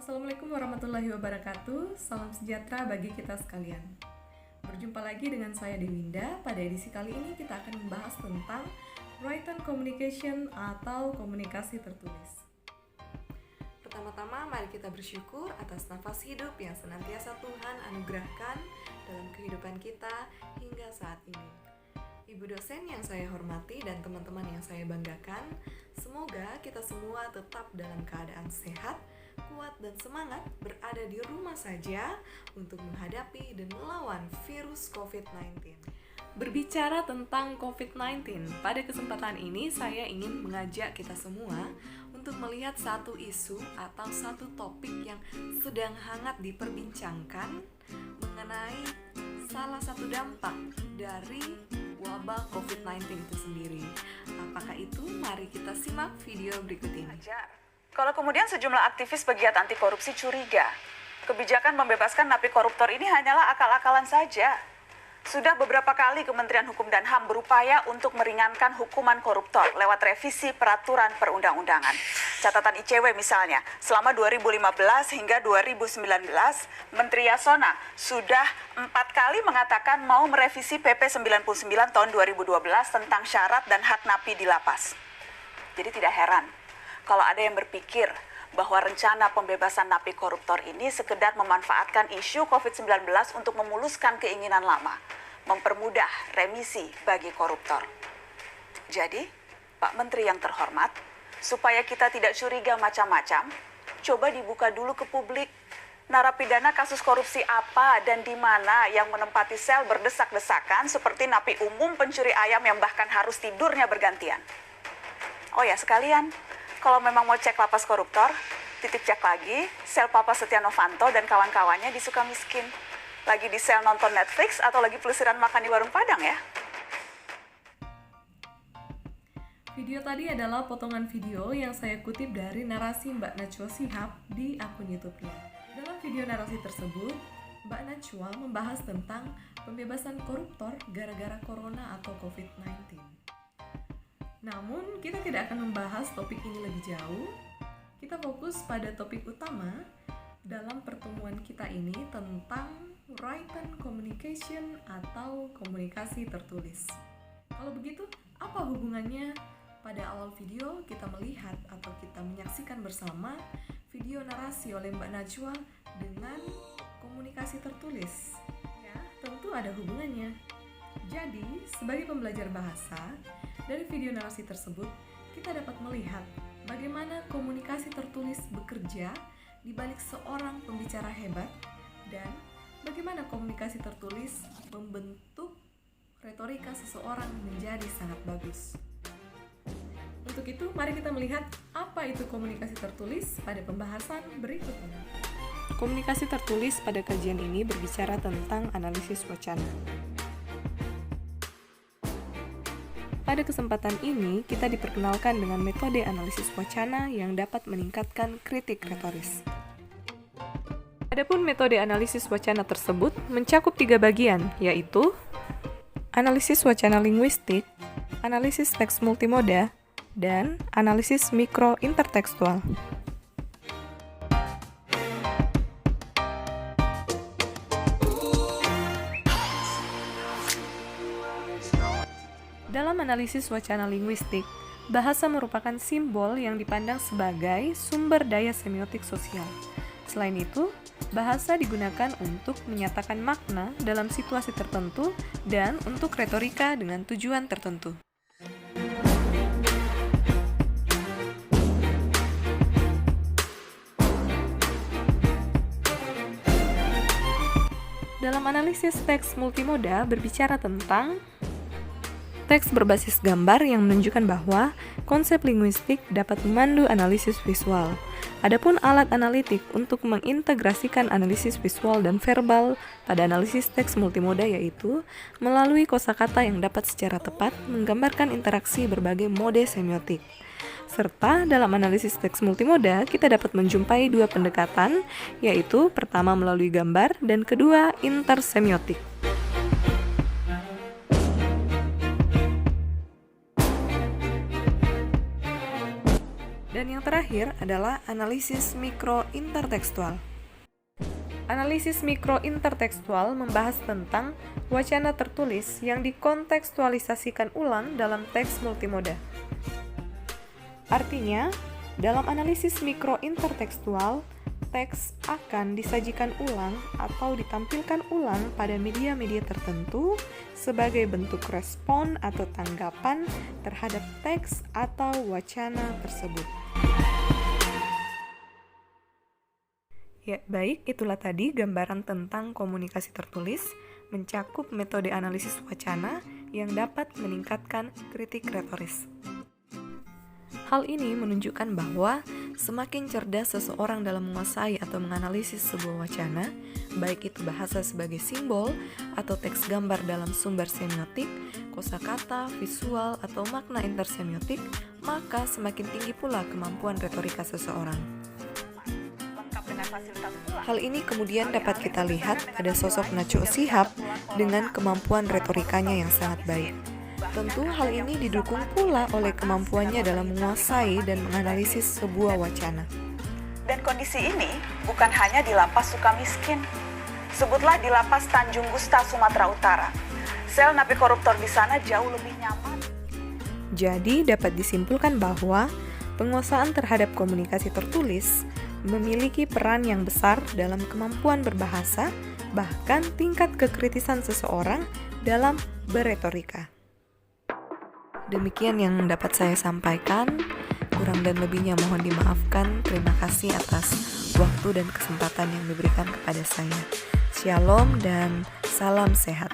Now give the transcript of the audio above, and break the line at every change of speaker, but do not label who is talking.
Assalamualaikum warahmatullahi wabarakatuh. Salam sejahtera bagi kita sekalian. Berjumpa lagi dengan saya Dewinda. Pada edisi kali ini kita akan membahas tentang written communication atau komunikasi tertulis. Pertama-tama mari kita bersyukur atas nafas hidup yang senantiasa Tuhan anugerahkan dalam kehidupan kita hingga saat ini. Ibu dosen yang saya hormati dan teman-teman yang saya banggakan, semoga kita semua tetap dalam keadaan sehat, kuat dan semangat berada di rumah saja untuk menghadapi dan melawan virus COVID-19. Berbicara tentang COVID-19, pada kesempatan ini saya ingin mengajak kita semua untuk melihat satu isu atau satu topik yang sedang hangat diperbincangkan mengenai salah satu dampak dari wabah COVID-19 itu sendiri. Apakah itu? Mari kita simak video berikut ini.
Kalau kemudian sejumlah aktivis pegiat anti korupsi curiga, kebijakan membebaskan napi koruptor ini hanyalah akal-akalan saja. Sudah beberapa kali Kementerian Hukum dan HAM berupaya untuk meringankan hukuman koruptor lewat revisi peraturan perundang-undangan. Catatan ICW misalnya, selama 2015 hingga 2019, Menteri Yasona sudah 4 kali mengatakan mau merevisi PP 99 tahun 2012 tentang syarat dan hak napi di lapas. Jadi tidak heran kalau ada yang berpikir bahwa rencana pembebasan napi koruptor ini sekedar memanfaatkan isu COVID-19 untuk memuluskan keinginan lama, mempermudah remisi bagi koruptor. Jadi, Pak Menteri yang terhormat, supaya kita tidak curiga macam-macam, coba dibuka dulu ke publik narapidana kasus korupsi apa dan di mana yang menempati sel berdesak-desakan seperti napi umum pencuri ayam yang bahkan harus tidurnya bergantian. Oh ya, sekalian, kalau memang mau cek lapas koruptor, titip cek lagi sel Papa Setia Novanto dan kawan-kawannya di Sukamiskin. Lagi di sel nonton Netflix atau lagi pelesiran makan di warung Padang ya?
Video tadi adalah potongan video yang saya kutip dari narasi Mbak Najwa Shihab di akun YouTube-nya. Dalam video narasi tersebut, Mbak Najwa membahas tentang pembebasan koruptor gara-gara corona atau COVID-19. Namun, kita tidak akan membahas topik ini lebih jauh. Kita fokus pada topik utama dalam pertemuan kita ini tentang written communication atau komunikasi tertulis. Kalau begitu, apa hubungannya? Pada awal video, kita melihat atau kita menyaksikan bersama video narasi oleh Mbak Najwa dengan komunikasi tertulis. Ya, tentu ada hubungannya. Jadi, sebagai pembelajar bahasa, dari video narasi tersebut, kita dapat melihat bagaimana komunikasi tertulis bekerja di balik seorang pembicara hebat dan bagaimana komunikasi tertulis membentuk retorika seseorang menjadi sangat bagus. Untuk itu, mari kita melihat apa itu komunikasi tertulis pada pembahasan berikutnya. Komunikasi tertulis pada kajian ini berbicara tentang analisis wacana. Pada kesempatan ini, kita diperkenalkan dengan metode analisis wacana yang dapat meningkatkan kritik retoris. Adapun metode analisis wacana tersebut mencakup 3 bagian, yaitu analisis wacana linguistik, analisis teks multimoda, dan analisis mikro-intertekstual. Dalam analisis wacana linguistik, bahasa merupakan simbol yang dipandang sebagai sumber daya semiotik sosial. Selain itu, bahasa digunakan untuk menyatakan makna dalam situasi tertentu dan untuk retorika dengan tujuan tertentu. Dalam analisis teks multimoda berbicara tentang teks berbasis gambar yang menunjukkan bahwa konsep linguistik dapat memandu analisis visual. Adapun alat analitik untuk mengintegrasikan analisis visual dan verbal pada analisis teks multimoda yaitu melalui kosakata yang dapat secara tepat menggambarkan interaksi berbagai mode semiotik. Serta dalam analisis teks multimoda kita dapat menjumpai 2 pendekatan, yaitu pertama melalui gambar dan kedua intersemiotik. Dan yang terakhir adalah analisis mikro-intertekstual. Analisis mikro-intertekstual membahas tentang wacana tertulis yang dikontekstualisasikan ulang dalam teks multimoda. Artinya, dalam analisis mikro-intertekstual, teks akan disajikan ulang atau ditampilkan ulang pada media-media tertentu sebagai bentuk respon atau tanggapan terhadap teks atau wacana tersebut. Ya, baik, itulah tadi gambaran tentang komunikasi tertulis, mencakup metode analisis wacana yang dapat meningkatkan kritik retoris. Hal ini menunjukkan bahwa semakin cerdas seseorang dalam menguasai atau menganalisis sebuah wacana, baik itu bahasa sebagai simbol atau teks gambar dalam sumber semiotik, kosakata, visual, atau makna intersemiotik, maka semakin tinggi pula kemampuan retorika seseorang. Hal ini kemudian dapat kita lihat pada sosok Najwa Shihab dengan kemampuan retorikanya yang sangat baik. Tentu hal ini didukung pula oleh kemampuannya dalam menguasai dan menganalisis sebuah wacana.
Dan kondisi ini bukan hanya di Lapas Sukamiskin. Sebutlah di Lapas Tanjung Gusta, Sumatera Utara. Sel napi koruptor di sana jauh lebih nyaman.
Jadi dapat disimpulkan bahwa penguasaan terhadap komunikasi tertulis memiliki peran yang besar dalam kemampuan berbahasa, bahkan tingkat kekritisan seseorang dalam berretorika. Demikian yang dapat saya sampaikan, kurang dan lebihnya mohon dimaafkan. Terima kasih atas waktu dan kesempatan yang diberikan kepada saya. Shalom dan salam sehat.